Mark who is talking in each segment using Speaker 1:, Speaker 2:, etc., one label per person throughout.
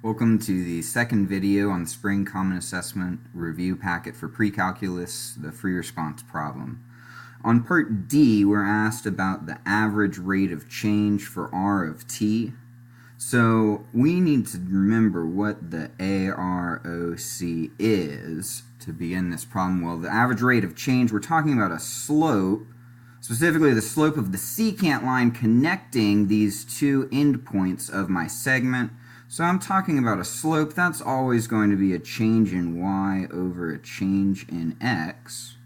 Speaker 1: Welcome to the second video on the Spring Common Assessment Review Packet for Precalculus, the free response problem. On part D, we're asked about the average rate of change for r of t. So we need to remember what the AROC is to begin this problem. Well, the average rate of change, we're talking about a slope, specifically the slope of the secant line connecting these two endpoints of my segment. So I'm talking about a slope. That's always going to be a change in y over a change in x,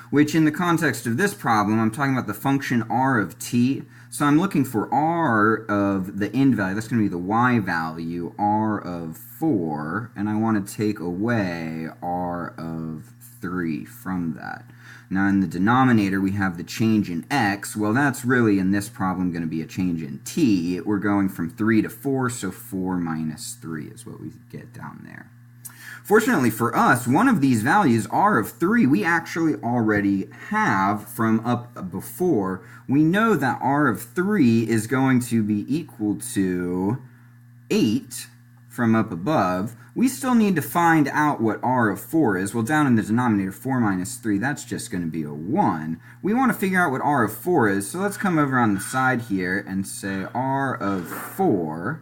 Speaker 1: which in the context of this problem, I'm talking about the function r of t. So I'm looking for r of the end value. That's going to be the y value, r of 4, and I want to take away r of 3 from that. Now in the denominator we have the change in x. Well, that's really in this problem going to be a change in t. We're going from 3 to 4, so 4 minus 3 is what we get down there. Fortunately for us, one of these values, r of 3, we actually already have from up before. We know that r of 3 is going to be equal to 8 from up above. We still need to find out what r of 4 is. Well, down in the denominator, 4 minus 3, that's just going to be a 1. We want to figure out what r of 4 is, so let's come over on the side here and say r of 4.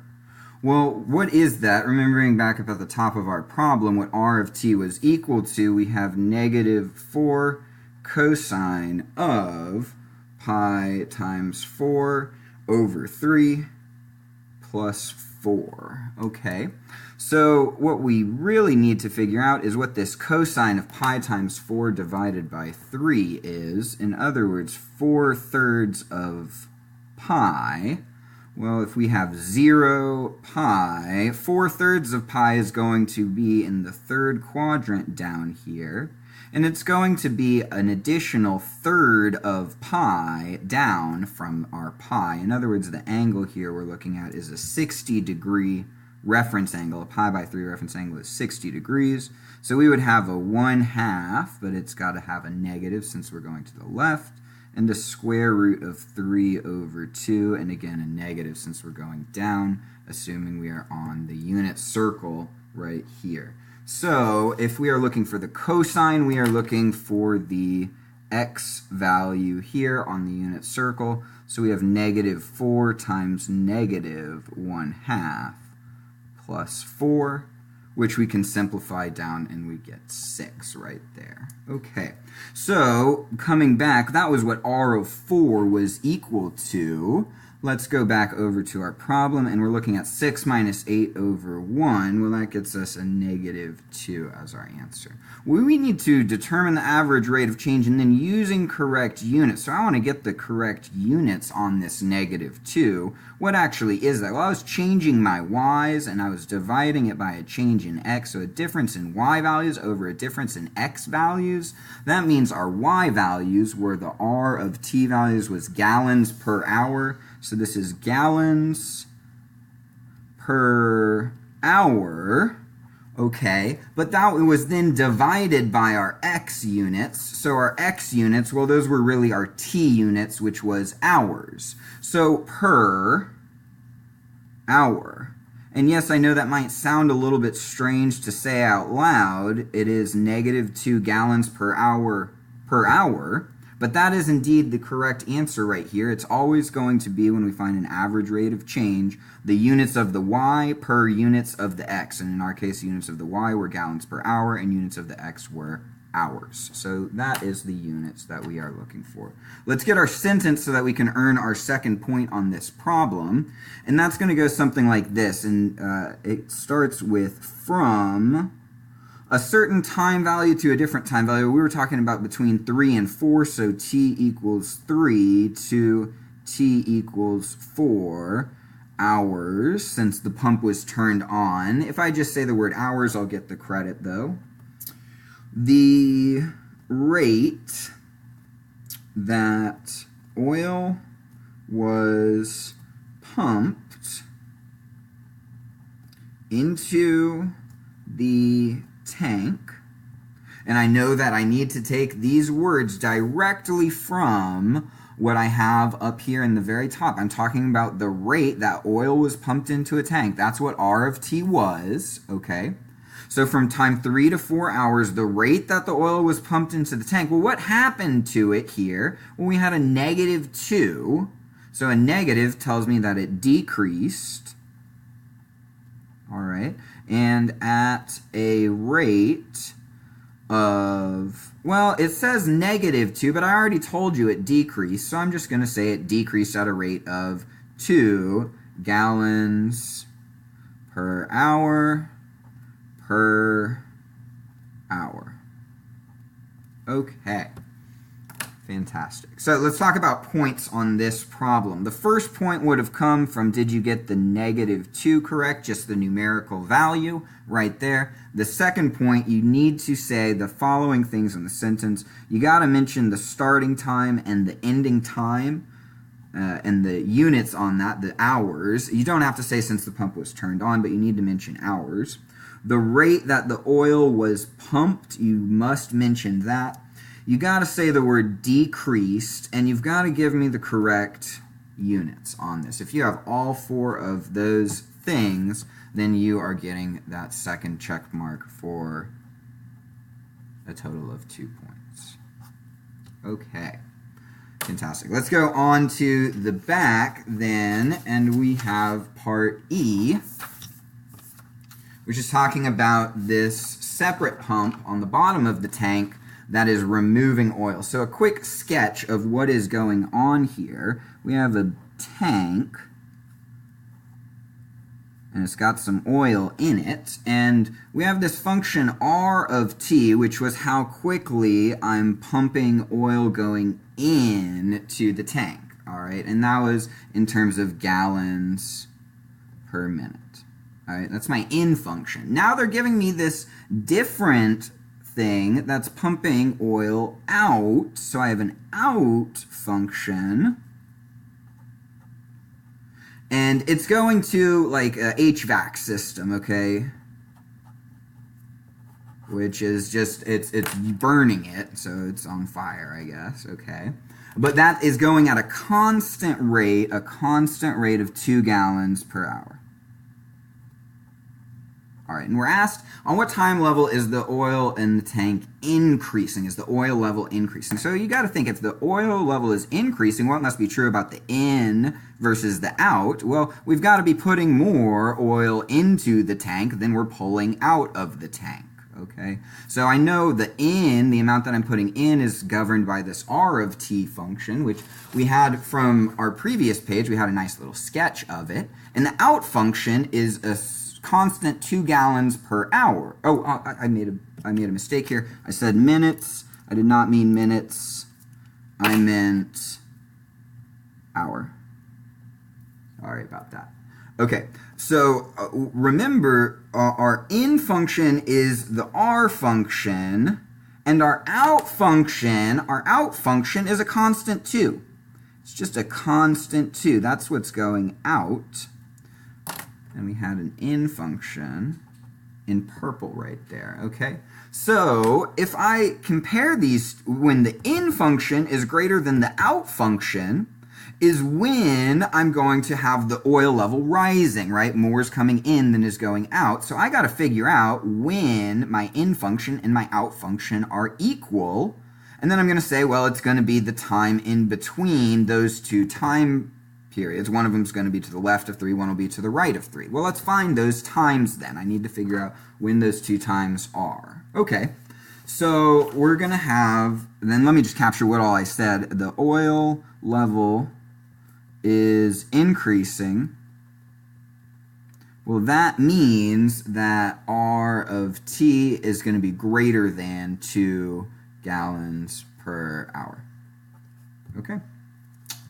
Speaker 1: Well, what is that? Remembering back up at the top of our problem, what r of t was equal to, we have negative 4 cosine of pi times 4 over 3 plus 4. Okay, so what we really need to figure out is what this cosine of pi times 4 divided by 3 is. In other words, 4/3 of pi. Well, if we have 0 pi, 4/3 of pi is going to be in the third quadrant down here, and it's going to be an additional third of pi down from our pi. In other words, the angle here we're looking at is a 60-degree reference angle. A pi by 3 reference angle is 60 degrees. So we would have a 1/2, but it's got to have a negative since we're going to the left, and the square root of 3 over 2, and again a negative since we're going down, assuming we are on the unit circle right here. So if we are looking for the cosine, we are looking for the x value here on the unit circle. So we have negative 4 times negative 1/2 plus 4, which we can simplify down and we get 6 right there. Okay, so coming back, that was what r of 4 was equal to. Let's go back over to our problem, and we're looking at 6 minus 8 over 1. Well, that gets us a negative 2 as our answer. We need to determine the average rate of change and then using correct units. So I want to get the correct units on this negative 2. What actually is that? Well, I was changing my y's, and I was dividing it by a change in x, so a difference in y values over a difference in x values. That means our y values were the r of t values was gallons per hour. So this is gallons per hour, okay, but that was then divided by our x units. So our x units, well, those were really our t units, which was hours. So per hour. And yes, I know that might sound a little bit strange to say out loud. It is negative 2 gallons per hour, but that is indeed the correct answer right here. It's always going to be, when we find an average rate of change, the units of the y per units of the x. And in our case, units of the y were gallons per hour, and units of the x were hours. So that is the units that we are looking for. Let's get our sentence so that we can earn our second point on this problem. And that's going to go something like this. And it starts with from a certain time value to a different time value. We were talking about between 3 and 4, so t equals 3 to t equals 4 hours, since the pump was turned on. If I just say the word hours, I'll get the credit though. The rate that oil was pumped into the tank, and I know that I need to take these words directly from what I have up here in the very top. I'm talking about the rate that oil was pumped into a tank. That's what R of T was, okay? So from time 3 to 4 hours, the rate that the oil was pumped into the tank, well, what happened to it here? Well, we had a -2. So a negative tells me that it decreased. All right. And at a rate of, well, it says -2, but I already told you it decreased, so I'm just going to say it decreased at a rate of 2 gallons per hour per hour. Okay. Fantastic. So let's talk about points on this problem. The first point would have come from, did you get the -2 correct? Just the numerical value right there. The second point, you need to say the following things in the sentence. You got to mention the starting time and the ending time and the units on that, the hours. You don't have to say since the pump was turned on, but you need to mention hours. The rate that the oil was pumped, you must mention that. You got to say the word decreased, and you've got to give me the correct units on this. If you have all 4 of those things, then you are getting that second check mark for a total of 2 points. Okay, fantastic. Let's go on to the back then, and we have part E, which is talking about this separate pump on the bottom of the tank that is removing oil. So a quick sketch of what is going on here. We have a tank, and it's got some oil in it, and we have this function R of T, which was how quickly I'm pumping oil going in to the tank, all right? And that was in terms of gallons per minute, all right? That's my in function. Now they're giving me this different thing that's pumping oil out. So I have an out function, and it's going to like a HVAC system, okay, which is just it's burning it, so it's on fire, I guess, okay, but that is going at a constant rate of 2 gallons per hour. All right, and we're asked, on what time level is the oil in the tank increasing? Is the oil level increasing? So you got to think, if the oil level is increasing, what must be true about the in versus the out? Well, we've got to be putting more oil into the tank than we're pulling out of the tank, okay? So I know the in, the amount that I'm putting in, is governed by this R of T function, which we had from our previous page. We had a nice little sketch of it. And the out function is a constant 2 gallons per hour. Oh, I made a mistake here. I said minutes. I did not mean minutes. I meant hour. Sorry about that. Okay, so remember, our in function is the R function, and our out function is a constant 2. It's just a constant 2. That's what's going out. And we had an in function in purple right there, okay? So if I compare these, when the in function is greater than the out function, is when I'm going to have the oil level rising, right? More is coming in than is going out. So I got to figure out when my in function and my out function are equal. And then I'm going to say, well, it's going to be the time in between those two time periods. One of them is going to be to the left of 3, one will be to the right of 3. Well, let's find those times then. I need to figure out when those two times are. Okay, so we're going to have, then let me just capture what all I said. The oil level is increasing. Well, that means that R of T is going to be greater than 2 gallons per hour. Okay?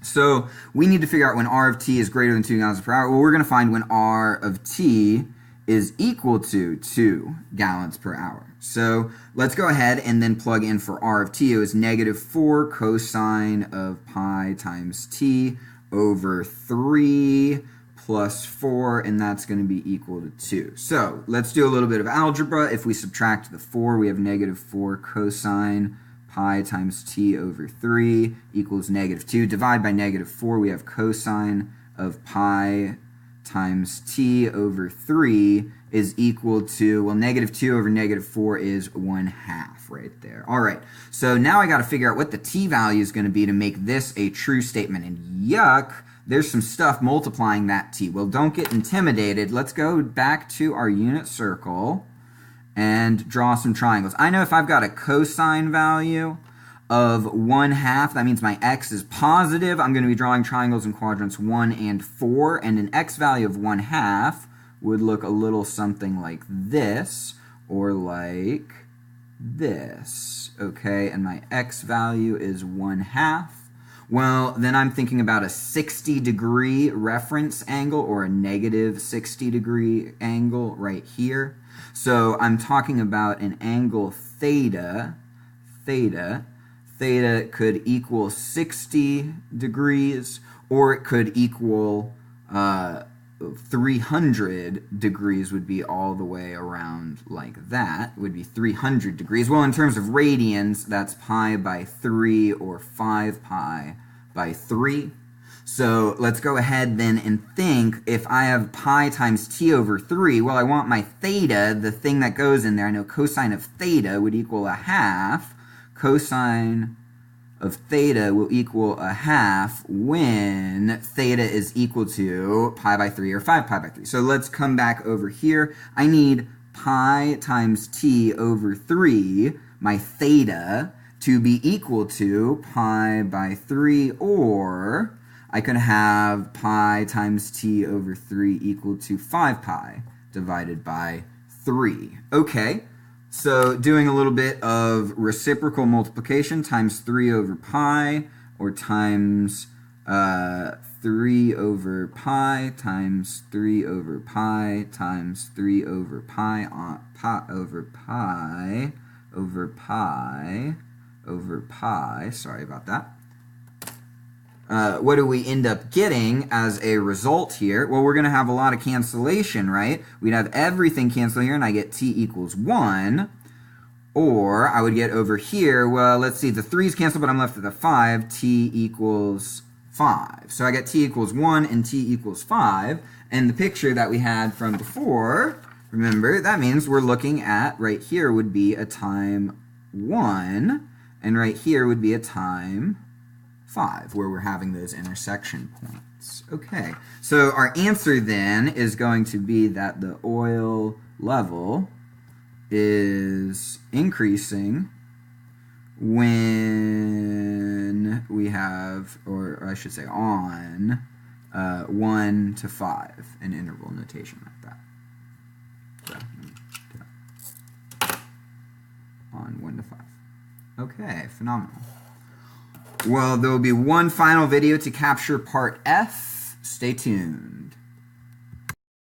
Speaker 1: So we need to figure out when R of T is greater than 2 gallons per hour. Well, we're going to find when R of T is equal to 2 gallons per hour. So let's go ahead and then plug in for R of T. It was -4 cosine of pi times T over 3 plus 4, and that's going to be equal to 2. So let's do a little bit of algebra. If we subtract the 4, we have -4 cosine pi times t over 3 equals -2. Divide by -4, we have cosine of pi times t over 3 is equal to, well, -2 over -4 is 1/2 right there. All right, so now I got to figure out what the t value is going to be to make this a true statement. And yuck, there's some stuff multiplying that t. Well, don't get intimidated. Let's go back to our unit circle and draw some triangles. I know if I've got a cosine value of 1/2, that means my x is positive. I'm going to be drawing triangles in quadrants 1 and 4, and an x value of 1/2 would look a little something like this, or like this, okay? And my x value is 1/2. Well, then I'm thinking about a 60-degree reference angle, or a -60-degree angle right here. So I'm talking about an angle theta. Theta could equal 60 degrees, or it could equal 300 degrees, would be all the way around like that, would be 300 degrees. Well, in terms of radians, that's pi by 3 or 5 pi by 3. So let's go ahead then and think, if I have pi times t over 3, well, I want my theta, the thing that goes in there. I know cosine of theta would equal 1/2. Cosine of theta will equal 1/2 when theta is equal to pi by 3 or 5 pi by 3. So let's come back over here. I need pi times t over 3, my theta, to be equal to pi by 3, or I could have pi times t over 3 equal to 5 pi divided by 3. Okay. So doing a little bit of reciprocal multiplication, times 3 over pi, or times 3 over pi times 3 over pi times 3 over pi over pi over pi over pi. Sorry about that. What do we end up getting as a result here? Well, we're going to have a lot of cancellation, right? We'd have everything cancel here, and I get t equals 1. Or I would get over here, well, let's see, the 3's cancel, but I'm left with a 5. T equals 5. So I get t equals 1 and t equals 5. And the picture that we had from before, remember, that means we're looking at, right here would be a time 1, and right here would be a time 5, where we're having those intersection points. Okay, so our answer then is going to be that the oil level is increasing when we have, or I should say on, 1 to 5, an interval notation like that. So, on 1 to 5. Okay, phenomenal. Well, there will be one final video to capture part F. Stay tuned.